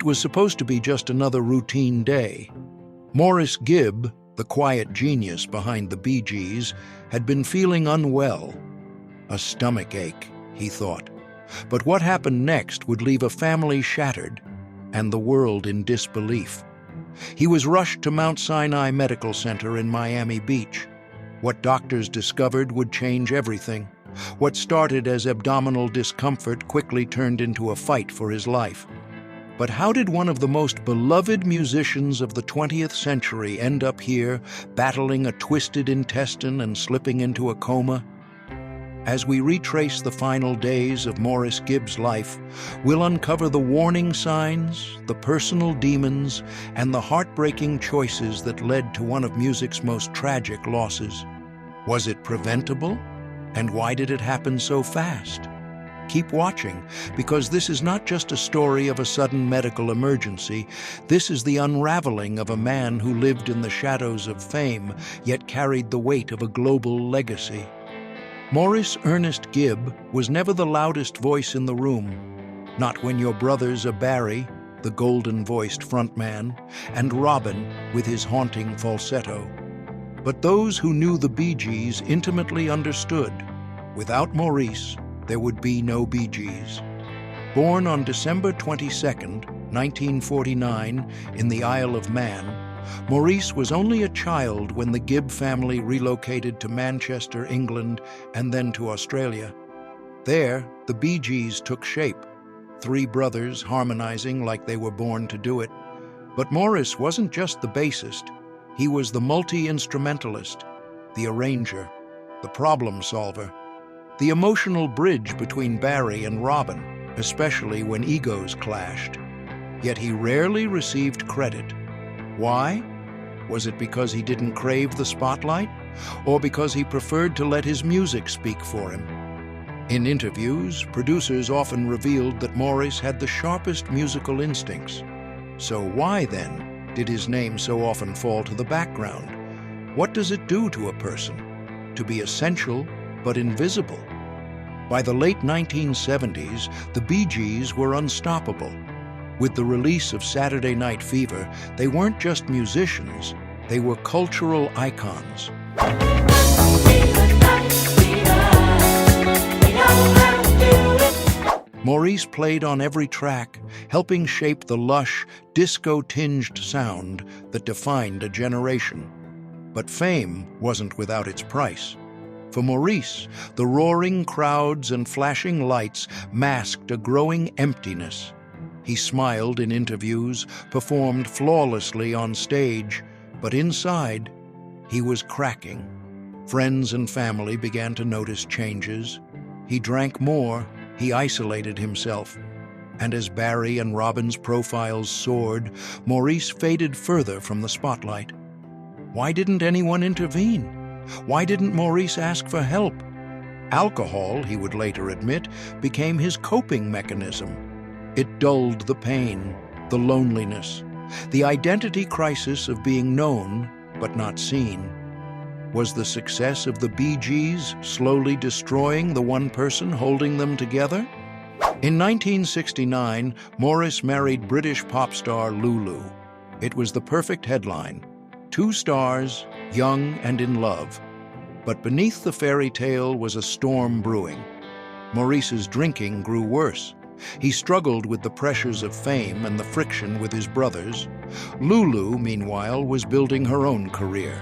It was supposed to be just another routine day. Maurice Gibb, the quiet genius behind the Bee Gees, had been feeling unwell. A stomach ache, he thought. But what happened next would leave a family shattered and the world in disbelief. He was rushed to Mount Sinai Medical Center in Miami Beach. What doctors discovered would change everything. What started as abdominal discomfort quickly turned into a fight for his life. But how did one of the most beloved musicians of the 20th century end up here, battling a twisted intestine and slipping into a coma? As we retrace the final days of Maurice Gibb's life, we'll uncover the warning signs, the personal demons, and the heartbreaking choices that led to one of music's most tragic losses. Was it preventable? And why did it happen so fast? Keep watching, because this is not just a story of a sudden medical emergency. This is the unraveling of a man who lived in the shadows of fame, yet carried the weight of a global legacy. Maurice Ernest Gibb was never the loudest voice in the room. Not when your brothers are Barry, the golden-voiced frontman, and Robin with his haunting falsetto. But those who knew the Bee Gees intimately understood. Without Maurice, there would be no Bee Gees. Born on December 22nd, 1949, in the Isle of Man, Maurice was only a child when the Gibb family relocated to Manchester, England, and then to Australia. There, the Bee Gees took shape, three brothers harmonizing like they were born to do it. But Maurice wasn't just the bassist. He was the multi-instrumentalist, the arranger, the problem solver, the emotional bridge between Barry and Robin, especially when egos clashed. Yet he rarely received credit. Why? Was it because he didn't crave the spotlight, or because he preferred to let his music speak for him? In interviews, producers often revealed that Maurice had the sharpest musical instincts. So why, then, did his name so often fall to the background? What does it do to a person? To be essential, but invisible. By the late 1970s, the Bee Gees were unstoppable. With the release of Saturday Night Fever, they weren't just musicians, they were cultural icons. Maurice played on every track, helping shape the lush, disco-tinged sound that defined a generation. But fame wasn't without its price. For Maurice, the roaring crowds and flashing lights masked a growing emptiness. He smiled in interviews, performed flawlessly on stage, but inside, he was cracking. Friends and family began to notice changes. He drank more, he isolated himself. And as Barry and Robin's profiles soared, Maurice faded further from the spotlight. Why didn't anyone intervene? Why didn't Maurice ask for help? Alcohol, he would later admit, became his coping mechanism. It dulled the pain, the loneliness, the identity crisis of being known but not seen. Was the success of the Bee Gees slowly destroying the one person holding them together? In 1969, Maurice married British pop star Lulu. It was the perfect headline. Two stars, young and in love. But beneath the fairy tale was a storm brewing. Maurice's drinking grew worse. He struggled with the pressures of fame and the friction with his brothers. Lulu, meanwhile, was building her own career.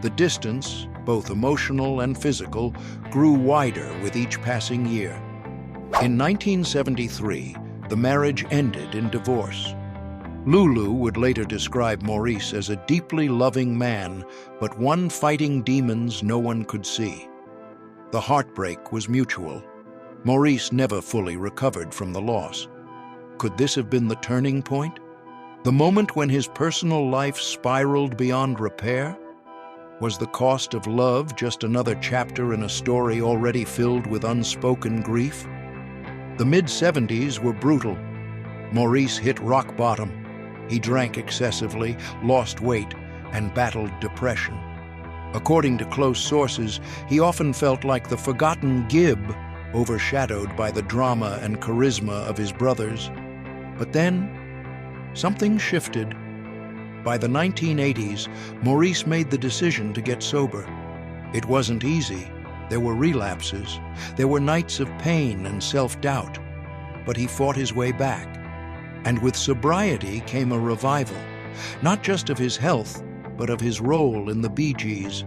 The distance, both emotional and physical, grew wider with each passing year. In 1973, the marriage ended in divorce. Lulu would later describe Maurice as a deeply loving man, but one fighting demons no one could see. The heartbreak was mutual. Maurice never fully recovered from the loss. Could this have been the turning point? The moment when his personal life spiraled beyond repair? Was the cost of love just another chapter in a story already filled with unspoken grief? The mid-70s were brutal. Maurice hit rock bottom. He drank excessively, lost weight, and battled depression. According to close sources, he often felt like the forgotten Gibb, overshadowed by the drama and charisma of his brothers. But then, something shifted. By the 1980s, Maurice made the decision to get sober. It wasn't easy. There were relapses. There were nights of pain and self-doubt. But he fought his way back. And with sobriety came a revival, not just of his health, but of his role in the Bee Gees.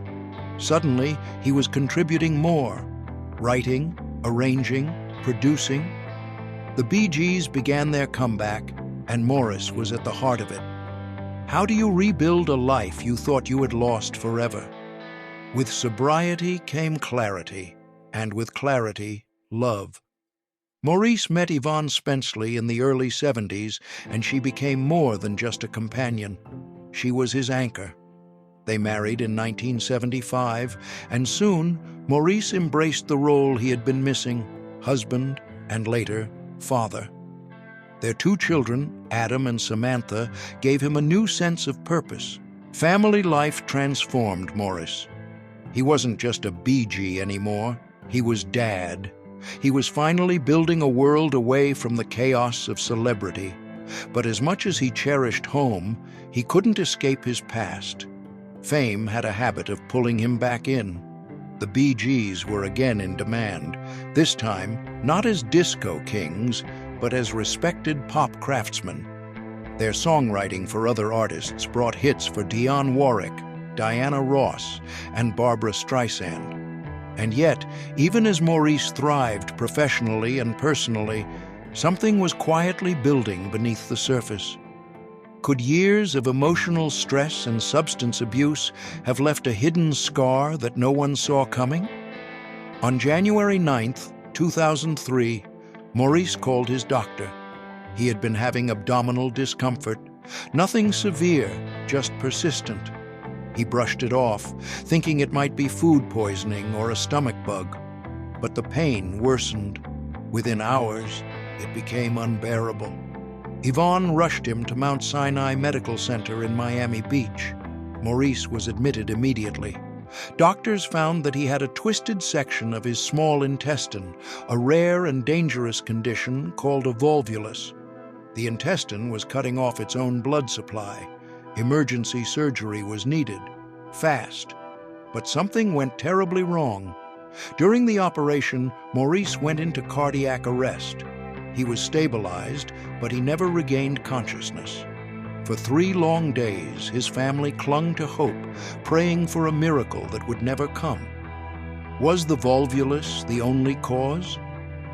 Suddenly, he was contributing more, writing, arranging, producing. The Bee Gees began their comeback, and Maurice was at the heart of it. How do you rebuild a life you thought you had lost forever? With sobriety came clarity, and with clarity, love. Maurice met Yvonne Spenceley in the early 70s, and she became more than just a companion. She was his anchor. They married in 1975, and soon Maurice embraced the role he had been missing, husband and later, father. Their 2 children, Adam and Samantha, gave him a new sense of purpose. Family life transformed Maurice. He wasn't just a Bee Gee anymore. He was Dad. He was finally building a world away from the chaos of celebrity. But as much as he cherished home, he couldn't escape his past. Fame had a habit of pulling him back in. The Bee Gees were again in demand, this time not as disco kings, but as respected pop craftsmen. Their songwriting for other artists brought hits for Dionne Warwick, Diana Ross, and Barbra Streisand. And yet, even as Maurice thrived professionally and personally, something was quietly building beneath the surface. Could years of emotional stress and substance abuse have left a hidden scar that no one saw coming? On January 9th, 2003, Maurice called his doctor. He had been having abdominal discomfort, nothing severe, just persistent. He brushed it off, thinking it might be food poisoning or a stomach bug. But the pain worsened. Within hours, it became unbearable. Yvonne rushed him to Mount Sinai Medical Center in Miami Beach. Maurice was admitted immediately. Doctors found that he had a twisted section of his small intestine, a rare and dangerous condition called a volvulus. The intestine was cutting off its own blood supply. Emergency surgery was needed, fast. But something went terribly wrong. During the operation, Maurice went into cardiac arrest. He was stabilized, but he never regained consciousness. For 3 long days, his family clung to hope, praying for a miracle that would never come. Was the volvulus the only cause?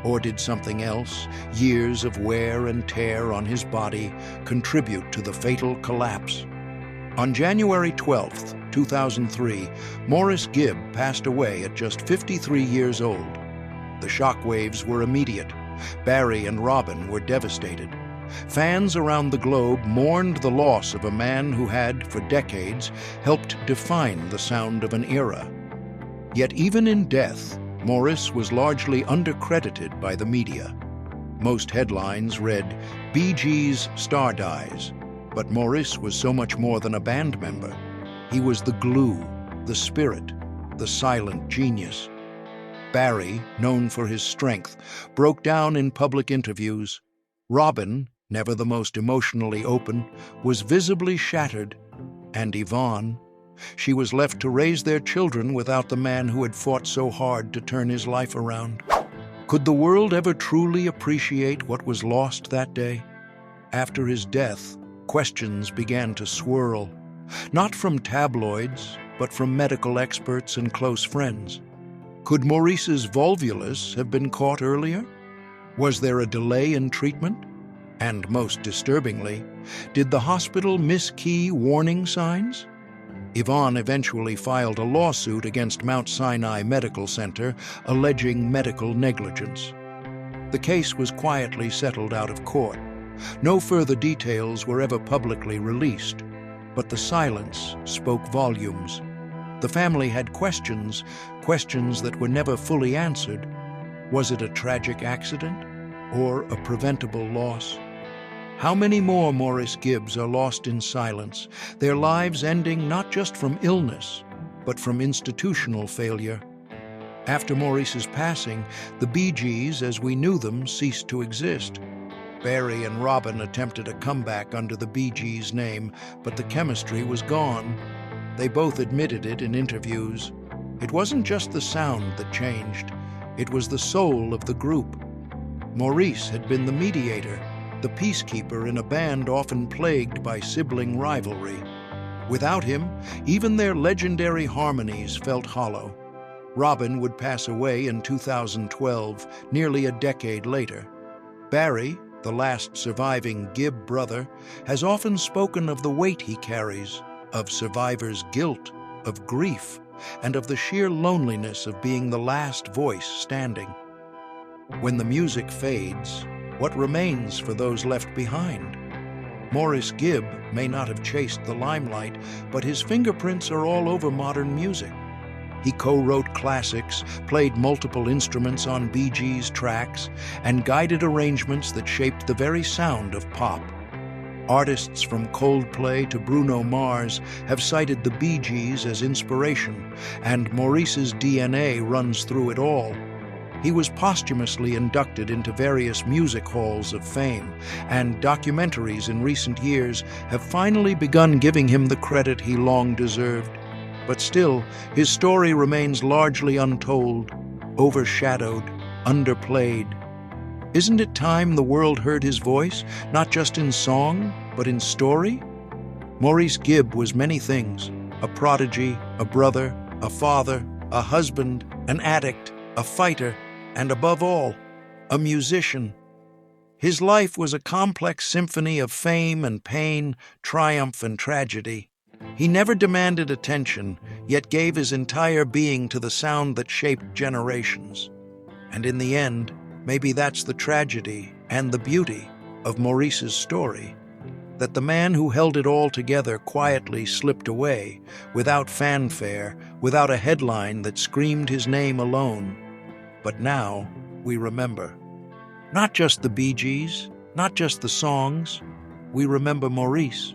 Or did something else, years of wear and tear on his body, contribute to the fatal collapse? On January 12, 2003, Maurice Gibb passed away at just 53 years old. The shockwaves were immediate. Barry and Robin were devastated. Fans around the globe mourned the loss of a man who had, for decades, helped define the sound of an era. Yet even in death, Maurice was largely undercredited by the media. Most headlines read, "Bee Gees star dies," but Maurice was so much more than a band member. He was the glue, the spirit, the silent genius. Barry, known for his strength, broke down in public interviews. Robin, never the most emotionally open, was visibly shattered. And Yvonne, she was left to raise their children without the man who had fought so hard to turn his life around. Could the world ever truly appreciate what was lost that day? After his death, questions began to swirl, not from tabloids, but from medical experts and close friends. Could Maurice's volvulus have been caught earlier? Was there a delay in treatment? And most disturbingly, did the hospital miss key warning signs? Yvonne eventually filed a lawsuit against Mount Sinai Medical Center, alleging medical negligence. The case was quietly settled out of court. No further details were ever publicly released, but the silence spoke volumes. The family had questions that were never fully answered. Was it a tragic accident or a preventable loss? How many more Maurice Gibbs are lost in silence, their lives ending not just from illness, but from institutional failure? After Maurice's passing, the Bee Gees, as we knew them, ceased to exist. Barry and Robin attempted a comeback under the Bee Gees name, but the chemistry was gone. They both admitted it in interviews. It wasn't just the sound that changed, it was the soul of the group. Maurice had been the mediator, the peacekeeper in a band often plagued by sibling rivalry. Without him, even their legendary harmonies felt hollow. Robin would pass away in 2012, nearly a decade later. Barry, the last surviving Gibb brother, has often spoken of the weight he carries, of survivors' guilt, of grief, and of the sheer loneliness of being the last voice standing. When the music fades, what remains for those left behind? Maurice Gibb may not have chased the limelight, but his fingerprints are all over modern music. He co-wrote classics, played multiple instruments on Bee Gees tracks, and guided arrangements that shaped the very sound of pop. Artists from Coldplay to Bruno Mars have cited the Bee Gees as inspiration, and Maurice's DNA runs through it all. He was posthumously inducted into various music halls of fame, and documentaries in recent years have finally begun giving him the credit he long deserved. But still, his story remains largely untold, overshadowed, underplayed. Isn't it time the world heard his voice, not just in song, but in story? Maurice Gibb was many things: a prodigy, a brother, a father, a husband, an addict, a fighter, and above all, a musician. His life was a complex symphony of fame and pain, triumph and tragedy. He never demanded attention, yet gave his entire being to the sound that shaped generations. And in the end, maybe that's the tragedy and the beauty of Maurice's story, that the man who held it all together quietly slipped away, without fanfare, without a headline that screamed his name alone. But now, we remember. Not just the Bee Gees, not just the songs, we remember Maurice.